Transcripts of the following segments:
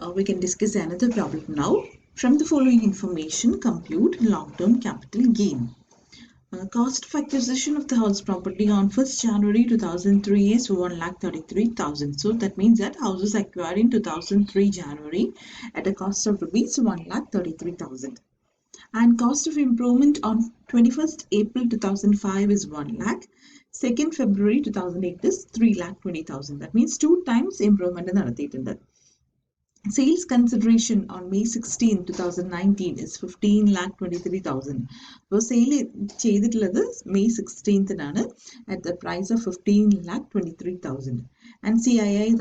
We can discuss another problem now. From the following information, compute long-term capital gain. Cost of acquisition of the house property on 1st January 2003 is 1,33,000. So that means that house is acquired in 2003 January at a cost of rupees 1,33,000. And cost of improvement on 21st April 2005 is 1 lakh. 2nd February 2008 is 3,20,000. That means 2 times improvement in the Sales consideration on May 16, 2019 is 15,23,000. So sale May 16th at the price of 15,23,000. And CII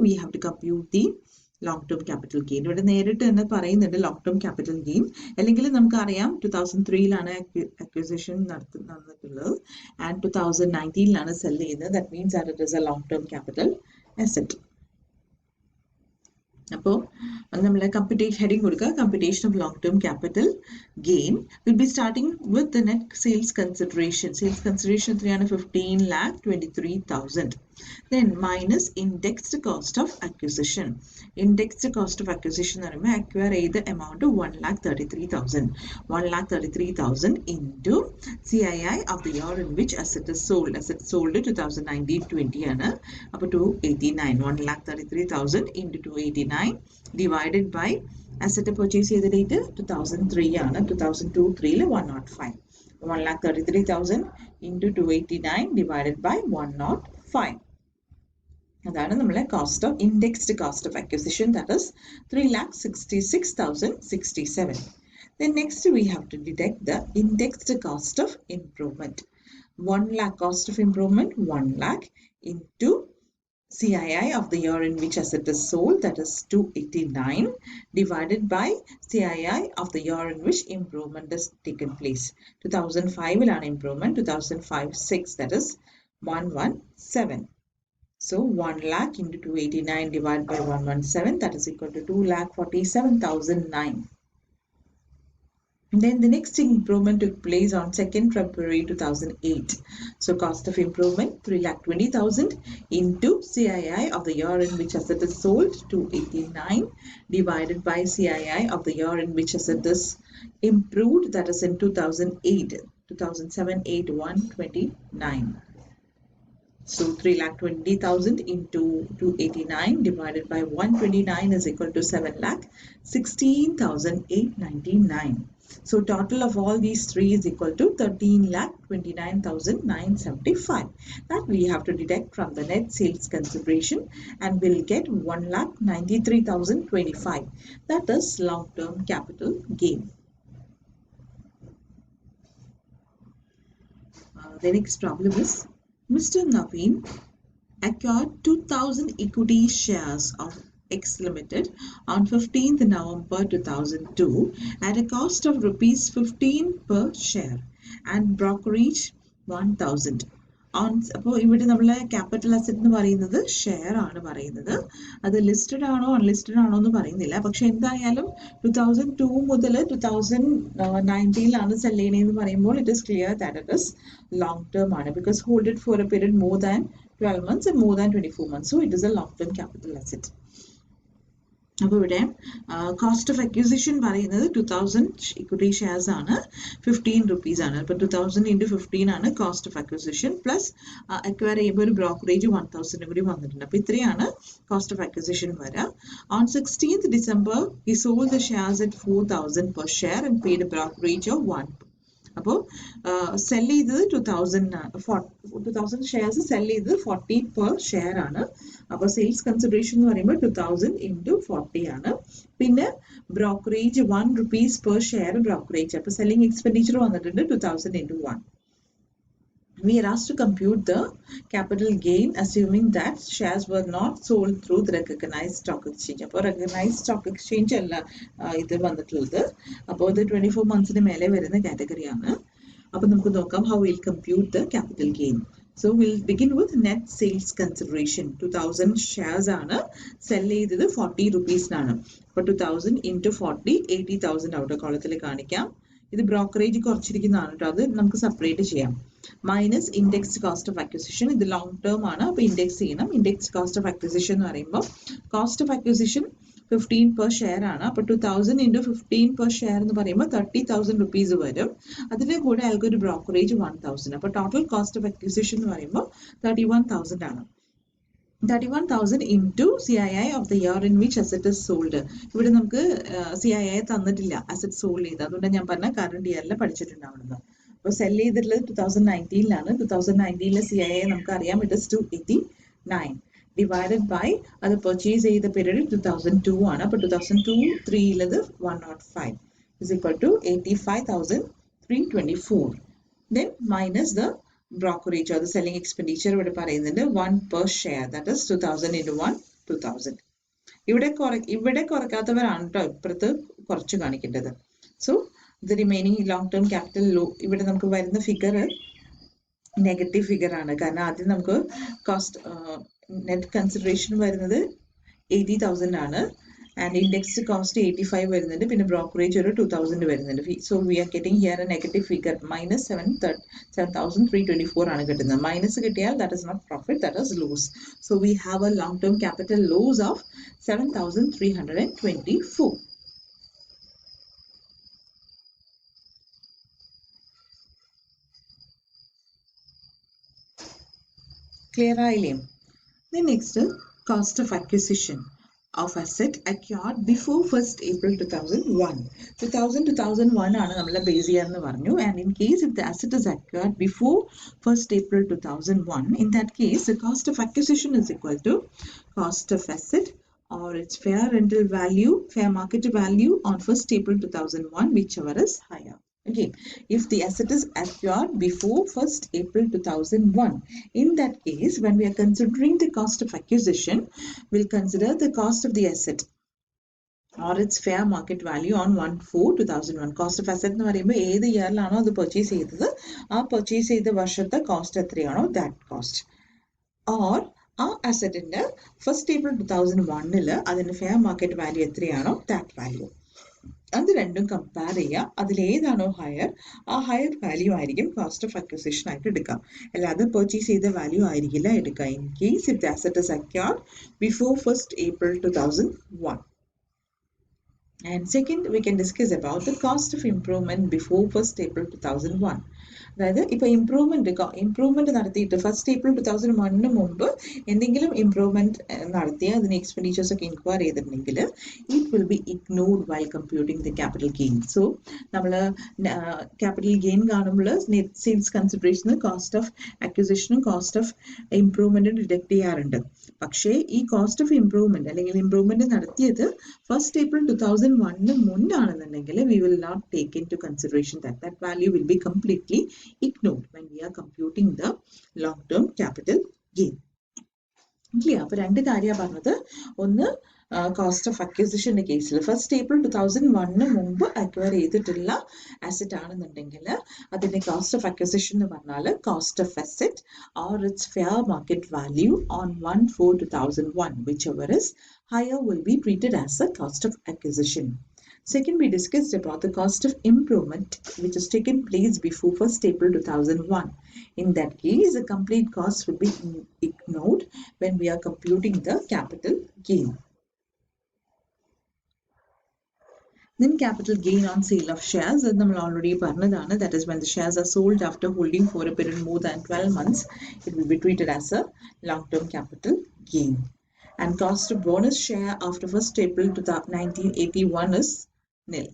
we have to compute the long-term capital gain. Here നേരിട്ട് long-term capital gain. അല്ലെങ്കിൽ നമുക്കറിയാം 2003 acquisition and 2019 sell ചെയ്യുന്നത്. That means that it is a long-term capital asset. അപ്പോൾ നമ്മൾ heading computation of long-term capital gain. We'll be starting with the net sales consideration. Sales consideration 15,23,000. Then minus indexed cost of acquisition. Indexed cost of acquisition acquire the amount of 1,33,000. 1,33,000 into CII of the year in which asset is sold. Asset sold 2019-20 up to 89. 1,33,000 into 289 divided by asset purchase date 2003 2002-3 105. 1,33,000 into 289 divided by 105. That's the cost of indexed cost of acquisition, that is 3,66,067. Then next we have to deduct the indexed cost of improvement. 1 lakh cost of improvement, 1 lakh into CII of the year in which asset is sold, that is 289 divided by CII of the year in which improvement has taken place. 2005 improvement, 2005-6, that is 117. So 1 lakh into 289 divided by 117, that is equal to 2,47,009. Then the next improvement took place on 2nd February 2008. So cost of improvement 3,20,000 into CII of the year in which asset is sold 289 divided by CII of the year in which asset is improved, that is in 2008, 2007-8 129. So 3,20,000 into 289 divided by 129 is equal to 7,16,899. So total of all these three is equal to 13,29,975. That we have to deduct from the net sales consideration and we'll get 1,93,025. That is long-term capital gain. The next problem is Mr. Naveen acquired 2,000 equity shares of X Limited on 15th November 2002 at a cost of rupees 15 per share and brokerage 1,000. അപ്പോൾ ഇവിടെ നമ്മൾ capital asset എന്ന് പറയുന്നത് share ആണ് പറയുന്നത്. അത് listed ആണോ unlisted ആണോ എന്ന് പറയുന്നില്ല. പക്ഷെ എന്തായാലും 2002 മുതൽ 2019 സെൽ ചെയ്യണേന്ന് പറയുമ്പോൾ it is clear that it is long term ആണ്. Because hold it for a period more than 12 months and more than 24 months. So it is a long term capital asset. അപ്പോൾ ഇവിടെ കോസ്റ്റ് ഓഫ് അക്വിസിഷൻ പറയുന്നത് 2,000 equity shares ആണ്, 15 rupees ആണ്. അപ്പോൾ 2,000 into 15 ആണ് cost of acquisition plus acquire ചെയ്യുമ്പോൾ ഒരു brokerage 1,000 കൂടി വന്നിട്ടുണ്ട്. അപ്പോൾ ഇത്രയാണ് കോസ്റ്റ് ഓഫ് അക്വിസിഷൻ വരിക. On 16th December he sold the shares at 4,000 per share and paid a brokerage of 1. അപ്പോൾ സെൽ ചെയ്തത് 2,000 ഷെയർസ് സെൽ ചെയ്തത് 40 per share ആണ്. അപ്പോൾ സെയിൽസ് കൺസിഡറേഷൻ എന്ന് പറയുമ്പോൾ 2,000 into 40 ആണ്. പിന്നെ brokerage 1 rupees per share brokerage. അപ്പോൾ സെല്ലിംഗ് എക്സ്പെൻഡിച്ചർ വന്നിട്ടുണ്ട് 2,000 into 1. We are asked to compute the capital gain assuming that shares were not sold through the recognized stock exchange. അപ്പോൾ recognized stock exchange അല്ല ഇത് വന്നിട്ടുള്ളത്. അപ്പോൾ ഇത് 24 months മേലെ വരുന്ന കാറ്റഗറിയാണ്. അപ്പോൾ നമുക്ക് നോക്കാം how we'll compute the capital gain. So we'll begin with net sales consideration. 2,000 shares ആണ് സെൽ ചെയ്തത് 40 rupees നാണ്. അപ്പോൾ 2,000 into 40 80,000 ഔട്ട് കോളത്തിൽ കാണിക്കാം. ഇത് ബ്രോക്കറേജ് കുറച്ചിരിക്കുന്നതാണ് കേട്ടോ, അത് നമുക്ക് സെപ്പറേറ്റ് ചെയ്യാം. Minus indexed cost of acquisition, ഇത് ലോങ് ടേം ആണ്, അപ്പോൾ ഇൻഡെക്സ് ചെയ്യണം. ഇൻഡെക്സ് കോസ്റ്റ് ഓഫ് അക്വിസിഷൻ എന്ന് പറയുമ്പോൾ cost of acquisition 15 per share ആണ്. അപ്പോൾ 2000 into 15 per share എന്ന് പറയുമ്പോൾ 30,000 rupees വരും. അതിൻ്റെ കൂടെ അയാൾക്ക് ഒരു ബ്രോക്കറേജ് 1000. അപ്പോൾ ടോട്ടൽ കോസ്റ്റ് ഓഫ് അക്വിസിഷൻ എന്ന് പറയുമ്പോൾ 31,000 ആണ്. 31,000 into CII of the year in which asset is sold. ഇവിടെ നമുക്ക് CII തന്നിട്ടില്ല അസറ്റ് സോൾഡ് ചെയ്ത്, അതുകൊണ്ട് ഞാൻ പറഞ്ഞ കറണ്ട് ഇയറിൽ പഠിച്ചിട്ടുണ്ടാവുന്നത്. അപ്പോൾ സെല് ചെയ്തിട്ടുള്ളത് 2019 2019 CII നമുക്ക് അറിയാം, ഇറ്റ് ഇസ് 289 ഡിവൈഡഡ് ബൈ അത് പർച്ചേസ് ചെയ്ത പീരീഡ് 2002 ആണ്. അപ്പോൾ 2002-3 105 is equal to 85,324. Then minus the brokerage or the selling expenditure ഇവിടെ പറയുന്നുണ്ട് 1 per share, that is 2000 into 1 2000. ഇവിടെ കുറയ്ക്കാത്തവരാണ് കേട്ടോ ഇപ്പുറത്ത് കുറച്ച് കാണിക്കേണ്ടത്. So the remaining long term capital low, ഇവിടെ നമുക്ക് വരുന്ന ഫിഗർ നെഗറ്റീവ് ഫിഗർ ആണ്. കാരണം ആദ്യം നമുക്ക് കോസ്റ്റ് നെറ്റ് കൺസിഡറേഷൻ വരുന്നത് 80,000 ആണ്, ആൻഡ് ഇൻഡെക്സ്ഡ് കോസ്റ്റ് 85 വരുന്നുണ്ട്, പിന്നെ ബ്രോക്കറേജ് ഒരു 2000 വരുന്നുണ്ട്. So we are getting here a negative figure minus 7,324 ആണ് കിട്ടുന്നത്. മൈനസ് കിട്ടിയാൽ that is not profit, that is loss. So we have a long term capital loss of 7,324. Clear ആയില്ലേ? Then next, cost of acquisition of asset acquired before 1st April 2001. 2001 ആണ് നമ്മളെ base year എന്ന് പറഞ്ഞു. And in case if the asset is acquired before 1st April 2001, in that case the cost of acquisition is equal to cost of asset or its fair rental value, fair market value on 1st April 2001, whichever is higher. Okay, if the asset is acquired before 1st April 2001, in that case, when we are considering the cost of acquisition, we'll consider the cost of the asset or its fair market value on 1/4/2001. Cost of asset എന്ന് പറയുമ്പോൾ ഏത് ഇയറിലാണോ അത് purchase ചെയ്തത് ആ purchase ചെയ്ത വർഷത്തെ cost എത്രയാണോ that cost, or ആ അസറ്റിന്റെ 1st April 2001 അതിന്റെ ഫെയർ മാർക്കറ്റ് വാല്യൂ എത്രയാണോ that value. അത് രണ്ടും കമ്പയർ ചെയ്യുക, അതിലേതാണോ ഹയർ ആ ഹയർ വാല്യൂ ആയിരിക്കും കോസ്റ്റ് ഓഫ് അക്വിസിഷൻ ആയിട്ട് എടുക്കാം, അല്ലാതെ പർച്ചേസ് ചെയ്ത വാല്യൂ ആയിരിക്കില്ല എടുക്കുക. In case if the asset is acquired before 1st April 2001. And second, we can discuss about the cost of improvement before 1st April 2001. അതായത് ഇപ്പോൾ ഇംപ്രൂവ്മെന്റ് നടത്തിയിട്ട് 1st April 2001 മുമ്പ് എന്തെങ്കിലും ഇംപ്രൂവ്മെന്റ് നടത്തിയ അതിന് എക്സ്പെൻഡിച്ചേഴ്സ് ഒക്കെ ഇൻക്വയർ ചെയ്തിട്ടുണ്ടെങ്കിൽ it will be ignored while computing the capital gain. So നമ്മൾ ക്യാപിറ്റൽ ഗെയിൻ കാണുമ്പോൾ നെറ്റ് സെയിൽസ് കൺസിഡറേഷന് കോസ്റ്റ് ഓഫ് അക്വിസിഷനും കോസ്റ്റ് ഓഫ് ഇംപ്രൂവ്മെന്റും ഡിഡക്ട് ചെയ്യാറുണ്ട്. പക്ഷേ ഈ കോസ്റ്റ് ഓഫ് ഇംപ്രൂവ്മെന്റ് അല്ലെങ്കിൽ ഇംപ്രൂവ്മെന്റ് നടത്തിയത് 1st April 2001 മുന്നാണെന്നുണ്ടെങ്കിൽ we will not take into consideration that value will be completely ignored when we are computing the long-term capital gain. Okay, അപ്പോൾ രണ്ട് കാര്യമാണ് പറഞ്ഞത്. ഒന്ന് കോസ്റ്റ് ഓഫ് അക്വിസിഷന്റെ കേസിൽ 1st April 2001 മുമ്പ് acquire ചെയ്തിട്ടുള്ള അസറ്റ് ആണെന്നുണ്ടെങ്കിൽ അതിന്റെ കോസ്റ്റ് ഓഫ് അക്വിസിഷൻ എന്ന് പറഞ്ഞാൽ cost of asset or it's fair market value on 1/4/2001, whichever is higher will be treated as a cost of acquisition. Second, we discussed about the cost of improvement which has taken place before 1st April 2001. In that case, the complete cost will be ignored when we are computing the capital gain. Then capital gain on sale of shares, that we already പറഞ്ഞതാണ്. That is when the shares are sold after holding for a period more than 12 months, it will be treated as a long-term capital gain. And cost of bonus share after 1st April 1981 is nil.